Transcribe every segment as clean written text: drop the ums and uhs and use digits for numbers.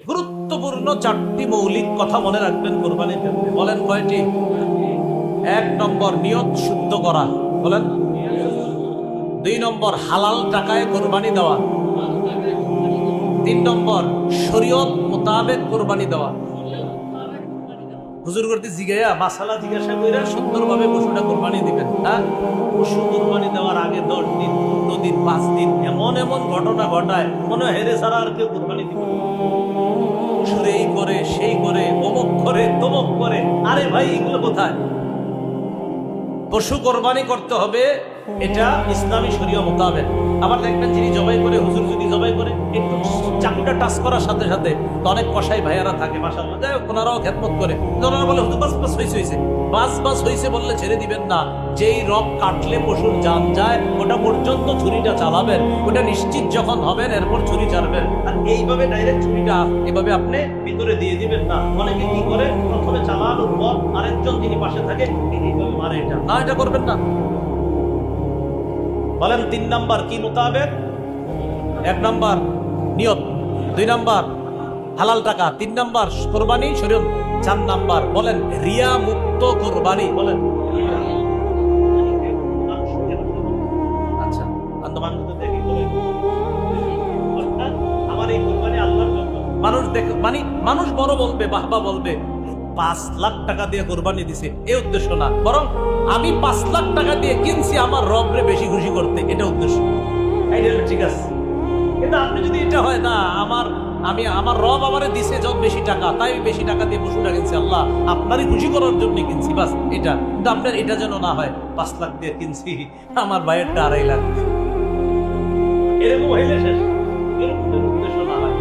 গুরুত্বপূর্ণ চারটি মৌলিক কথা মনে রাখবেন কোরবানির ক্ষেত্রে। বলেন কয়টি? 1 নম্বর নিয়ত শুদ্ধ করা, বলেন। 2 নম্বর হালাল টাকায় কোরবানি দেওয়া। 3 নম্বর শরীয়ত মোতাবেক কোরবানি দেওয়া। হুজুর করতে জিজ্ঞাসা মাসালা জিজ্ঞাসা করে সুন্দরভাবে পশুটা কোরবানি দিবেন। হ্যাঁ, পশু কোরবানি দেওয়ার আগে 10 দিন 15 দিন 5 দিন এমন এমন ঘটনা ঘটায় মনে হয় হেরে ছাড়া আর কেউ কোরবানি দিবে। পশুর এই করে সেই করে অমুক করে তমুক করে। আরে ভাই এগুলো কোথায়? পশু কোরবানি করতে হবে, এটা ইসলামী শরীয়ত মোতাবেক। আবার দেখবেন যিনি জবাই করে, হুজুর যদি জবাই করে একটু চাকুটা টাচ করার সাথে সাথে অনেক কসাই ভাইয়ারা থাকে মাশাআল্লাহ, যাই হোক ওনারাও খেদমত করে, ওনারা বলে হুজুর বাস বাস হয়েছে, বাস বাস হয়েছে বললে ছেড়ে দিবেন না। যেই রক কাটলে পশুর জান যায় ওটা পর্যন্ত ছুরিটা চালাবেন, ওটা নিশ্চিত যখন হবেন এরপর ছুরি ছাড়বেন। আর এইভাবে ডাইরেক্ট ছুরিটা এভাবে আপনি ভিতরে দিয়ে দিবেন না। অনেকে কি করে, প্রথমে চালানোর পর আরেকজন যিনি পাশে থাকে এইভাবে মারে, এটা না, এটা করবেন না। বলেন 3 নাম্বার কি মোতাবেক? 1 নাম্বার নিয়ত, 2 নাম্বার হালাল টাকা, 3 নাম্বার কোরবানি শরীয়ত, 4 নাম্বার বলেন রিয়া মুক্ত কোরবানি। বলেন আচ্ছা, আমার এই কোরবানি আল্লাহর জন্য। মানুষ দেখে মানে মানুষ বড় বলবে, বাহবা বলবে 5 লাখ টাকা দিয়ে কোরবানি দিছে, এই উদ্দেশ্য না, বরং আমি 5 লাখ টাকা দিয়ে কিনছি আমার রবরে বেশি খুশি করতে, এটা উদ্দেশ্য। ঠিক আছে, কিন্তু আপনি যদি এটা হয় না, আমার রব আমারে দিছে যত বেশি টাকা, তাই বেশি টাকা দিয়ে পশুটা কিনছি, আল্লাহ আপনারই খুশি করার জন্য কিনছি, বাস এটা। কিন্তু আপনার এটা যেন না হয় 5 লাখ দিয়ে কিনছি, আমার ভাইয়েরটা 2.5 লাখ, এরকম হইলে শেষ, এরকম উদ্দেশ্য না হয়।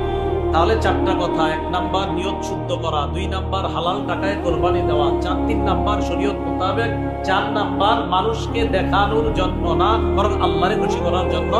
তাহলে 4টা কথা: 1 নাম্বার নিয়ত শুদ্ধ করা, 2 নাম্বার হালাল টাকায় কোরবানি দেওয়া, 3 নাম্বার শরীয়ত মোতাবেক, 4 নাম্বার মানুষকে দেখানোর জন্য না বরং আল্লাহরে খুশি করার জন্য।